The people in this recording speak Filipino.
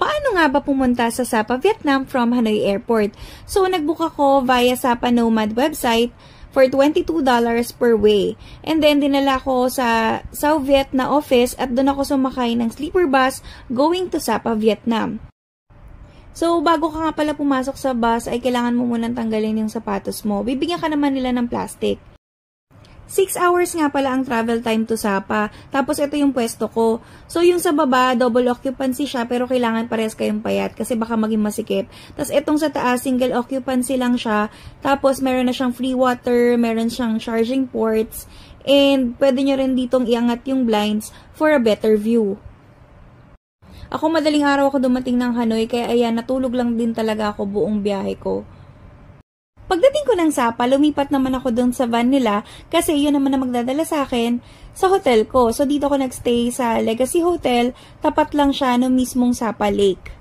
Paano nga ba pumunta sa Sapa, Vietnam from Hanoi Airport? So, nagbook ako via Sapa Nomad website for $22 per way. And then, dinala ko sa South Viet na office at doon ako sumakay ng sleeper bus going to Sapa, Vietnam. So, bago ka nga pala pumasok sa bus, ay kailangan mo munang tanggalin yung sapatos mo. Bibigyan ka naman nila ng plastic. 6 hours nga pala ang travel time to Sapa. Tapos, ito yung pwesto ko. So, yung sa baba, double occupancy siya, pero kailangan parehas kayong payat kasi baka maging masikip. Tapos, itong sa taas, single occupancy lang siya. Tapos, meron na siyang free water, meron siyang charging ports, and pwede nyo rin ditong iangat yung blinds for a better view. Ako, madaling araw ako dumating ng Hanoi, kaya ayan, natulog lang din talaga ako buong biyahe ko. Pagdating ko ng Sapa, lumipat naman ako doon sa van nila kasi yun naman na magdadala sa akin sa hotel ko. So, dito ako nagstay sa Legacy Hotel. Tapat lang siya no mismong Sapa Lake.